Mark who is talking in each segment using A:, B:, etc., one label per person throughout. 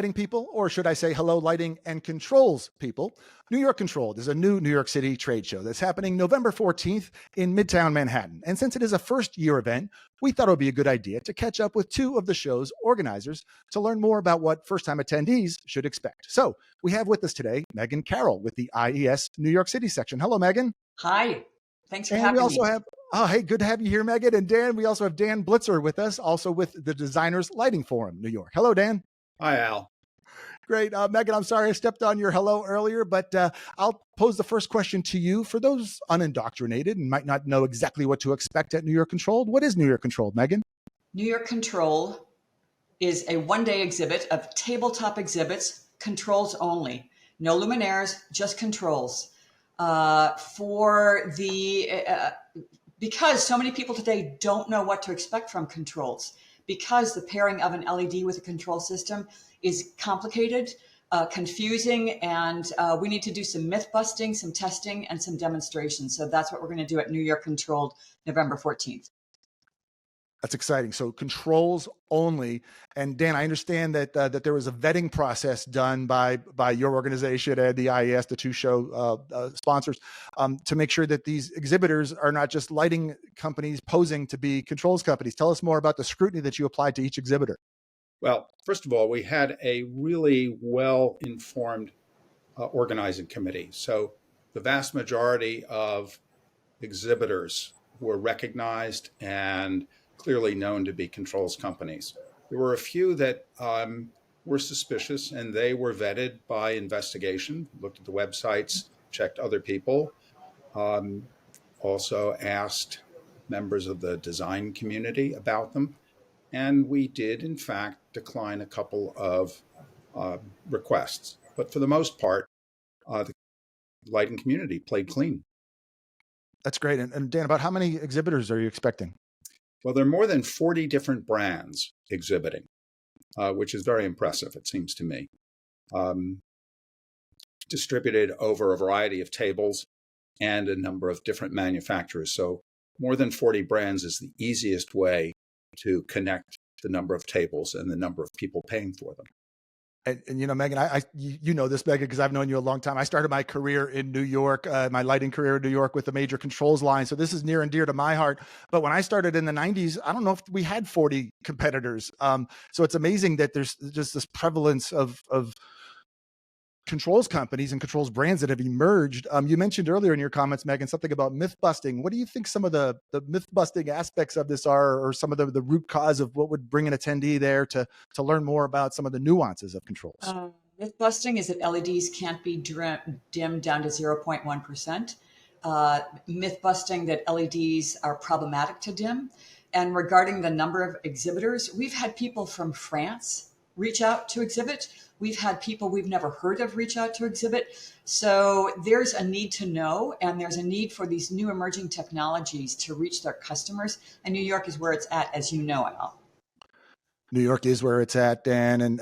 A: lighting people, or should I say hello, lighting and controls people. New York Controlled is a new New York City trade show that's happening November 14th in Midtown Manhattan. And since it is a first-year event, we thought it would be a good idea to catch up with two of the show's organizers to learn more about what first-time attendees should expect. So we have with us today Megan Carroll with the IES New York City section. Hello, Megan.
B: Hi. Thanks for
A: and
B: having
A: we also
B: me.
A: have, oh, hey, good to have you here, Megan. And Dan, we also have Dan Blitzer with us, also with the Designers Lighting Forum, New York. Hello, Dan.
C: Hi, Al.
A: Great. Megan, I'm sorry I stepped on your hello earlier, but I'll pose the first question to you. For those unindoctrinated and might not know exactly what to expect at New York Controlled, what is New York Controlled, Megan?
B: New York Controlled is a one-day exhibit of tabletop exhibits, controls only. No luminaires, just controls. Because so many people today don't know what to expect from controls, because the pairing of an LED with a control system is complicated, confusing, and we need to do some myth busting, some testing, and some demonstrations. So that's what we're going to do at New York Controlled November 14th.
A: That's exciting. So controls only. And Dan, I understand that that there was a vetting process done by your organization and the IES, the two show sponsors, to make sure that these exhibitors are not just lighting companies posing to be controls companies. Tell us more about the scrutiny that you applied to each exhibitor.
C: Well, first of all, we had a really well-informed organizing committee. So the vast majority of exhibitors were recognized and clearly known to be controls companies. There were a few that were suspicious, and they were vetted by investigation, looked at the websites, checked other people, also asked members of the design community about them. And we did, in fact, decline a couple of requests. But for the most part, the lighting community played clean.
A: That's great. And Dan, about how many exhibitors are you expecting?
C: Well, there are more than 40 different brands exhibiting, which is very impressive, it seems to me. Distributed over a variety of tables and a number of different manufacturers. So more than 40 brands is the easiest way to connect the number of tables and the number of people paying for them.
A: And you know, Megan, you know this, Megan, because I've known you a long time. I started my career in New York, my lighting career in New York with the major controls line. So this is near and dear to my heart. But when I started in the 90s, I don't know if we had 40 competitors. So it's amazing that there's just this prevalence of controls companies and controls brands that have emerged. You mentioned earlier in your comments, Megan, something about myth busting. What do you think some of the myth busting aspects of this are, or some of the root cause of what would bring an attendee there to learn more about some of the nuances of controls?
B: Myth busting is that LEDs can't be dimmed down to 0.1%. Myth busting that LEDs are problematic to dim. And regarding the number of exhibitors, we've had people from France reach out to exhibit. We've had people we've never heard of reach out to exhibit. So there's a need to know, and there's a need for these new emerging technologies to reach their customers. And New York is where it's at, as you know, Al.
A: New York is where it's at, Dan. And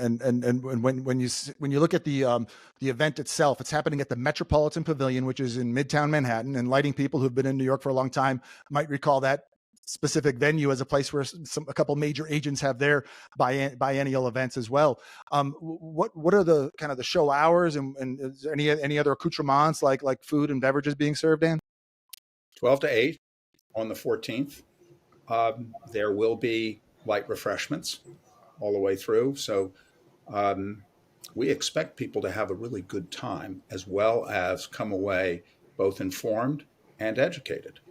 A: when you look at the event itself, it's happening at the Metropolitan Pavilion, which is in Midtown Manhattan. And lighting people who've been in New York for a long time might recall that specific venue as a place where a couple major agents have their biennial events as well. What are the kind of the show hours, and is there any other accoutrements like food and beverages being served, Dan?
C: 12 to 8 on the 14th. There will be light refreshments all the way through. So we expect people to have a really good time, as well as come away both informed and educated.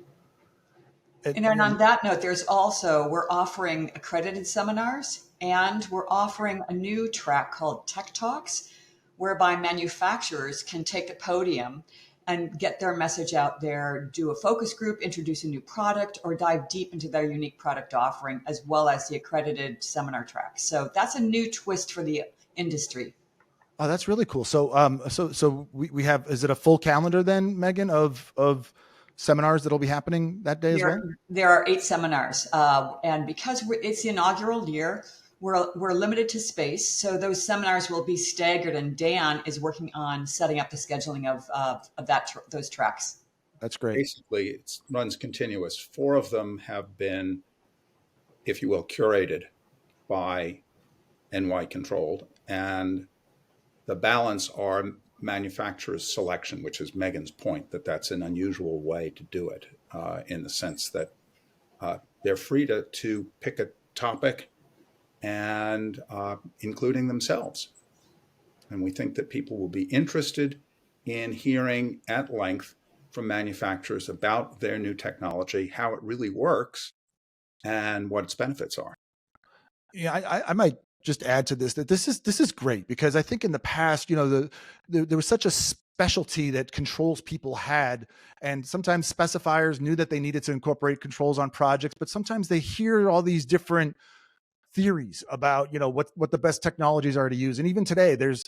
B: And on that note, we're offering accredited seminars, and we're offering a new track called Tech Talks, whereby manufacturers can take the podium and get their message out there, do a focus group, introduce a new product, or dive deep into their unique product offering, as well as the accredited seminar track. So that's a new twist for the industry.
A: Oh, that's really cool. So, so we have, is it a full calendar then, Megan, of seminars that'll be happening that day as well?
B: There are 8 seminars. And because it's the inaugural year, we're limited to space. So those seminars will be staggered, and Dan is working on setting up the scheduling of those tracks.
A: That's great.
C: Basically, it runs continuous. 4 of them have been, if you will, curated by NYControlled, and the balance are manufacturer's selection, which is Megan's point, that that's an unusual way to do it, in the sense that they're free to pick a topic, and including themselves. And we think that people will be interested in hearing at length from manufacturers about their new technology, how it really works, and what its benefits are.
A: Yeah, I might just add to this that this is great, because I think in the past, there was such a specialty that controls people had, and sometimes specifiers knew that they needed to incorporate controls on projects, but sometimes they hear all these different theories about what the best technologies are to use. And even today there's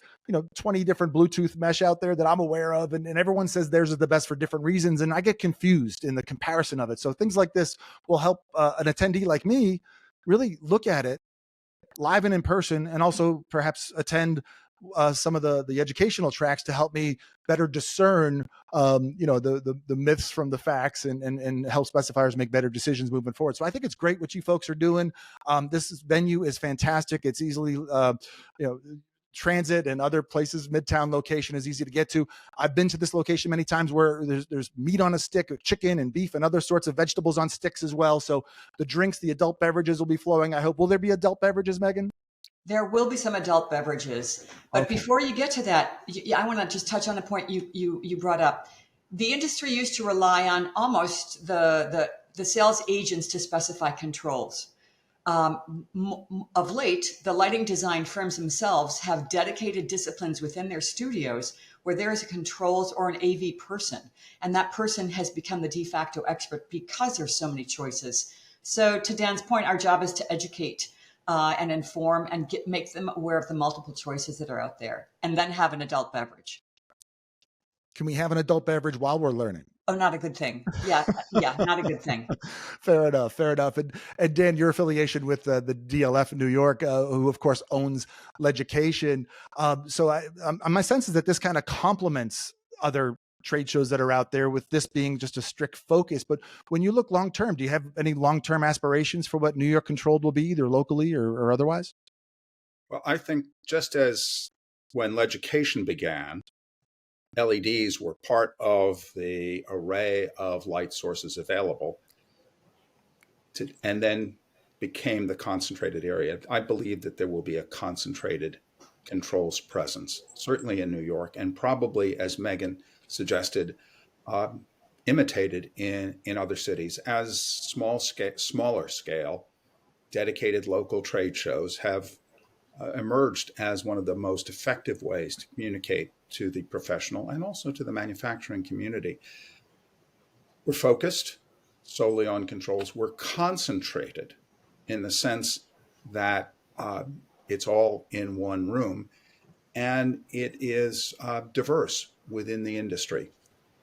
A: 20 different Bluetooth mesh out there that I'm aware of, and everyone says theirs is the best for different reasons, and I get confused in the comparison of it. So things like this will help an attendee like me really look at it live and in person, and also perhaps attend some of the educational tracks to help me better discern the myths from the facts, and help specifiers make better decisions moving forward. So I think it's great what you folks are doing. This venue is fantastic. It's easily transit and other places, Midtown location is easy to get to. I've been to this location many times where there's meat on a stick, chicken and beef and other sorts of vegetables on sticks as well. So the drinks, the adult beverages will be flowing, I hope. Will there be adult beverages, Megan?
B: There will be some adult beverages, but
A: Okay.
B: before you get to that, I want to just touch on the point you brought up. The industry used to rely on almost the sales agents to specify controls. Of late, the lighting design firms themselves have dedicated disciplines within their studios where there is a controls or an AV person, and that person has become the de facto expert because there's so many choices. So to Dan's point, our job is to educate and inform and make them aware of the multiple choices that are out there, and then have an adult beverage.
A: Can we have an adult beverage while we're learning?
B: Oh, not a good thing. Yeah, not a good thing.
A: Fair enough. And Dan, your affiliation with the DLF in New York, who of course owns Leducation. So my sense is that this kind of complements other trade shows that are out there, with this being just a strict focus. But when you look long-term, do you have any long-term aspirations for what NYControlled will be, either locally or otherwise?
C: Well, I think just as when Leducation began, LEDs were part of the array of light sources available, and then became the concentrated area. I believe that there will be a concentrated controls presence, certainly in New York, and probably, as Megan suggested, imitated in other cities, as smaller scale, dedicated local trade shows have emerged as one of the most effective ways to communicate to the professional and also to the manufacturing community. We're focused solely on controls. We're concentrated in the sense that it's all in one room, and it is diverse within the industry.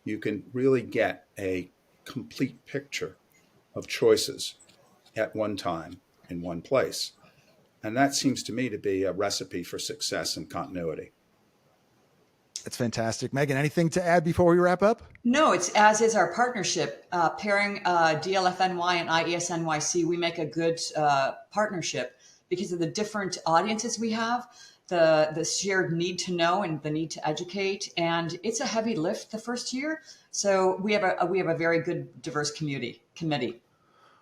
C: You can really get a complete picture of choices at one time in one place. And that seems to me to be a recipe for success and continuity.
A: That's fantastic. Megan, anything to add before we wrap up?
B: No, it's as is our partnership. Pairing DLFNY and IESNYC, we make a good partnership because of the different audiences we have, the shared need to know and the need to educate. And it's a heavy lift the first year. So we have a very good diverse committee.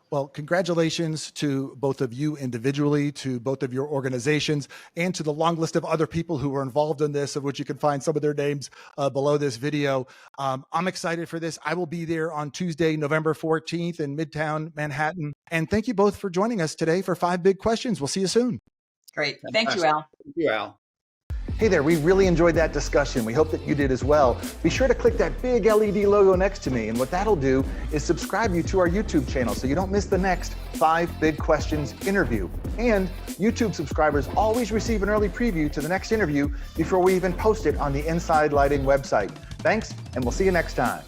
A: Well, congratulations to both of you individually, to both of your organizations, and to the long list of other people who were involved in this, of which you can find some of their names below this video. I'm excited for this. I will be there on Tuesday, November 14th in Midtown Manhattan. And thank you both for joining us today for 5 Big Questions. We'll see you soon.
B: Great. Thank you, Al.
C: Thank you, Al.
A: Hey there, we really enjoyed that discussion. We hope that you did as well. Be sure to click that big LED logo next to me, and what that'll do is subscribe you to our YouTube channel so you don't miss the next 5 Big Questions interview. And YouTube subscribers always receive an early preview to the next interview before we even post it on the Inside Lighting website. Thanks, and we'll see you next time.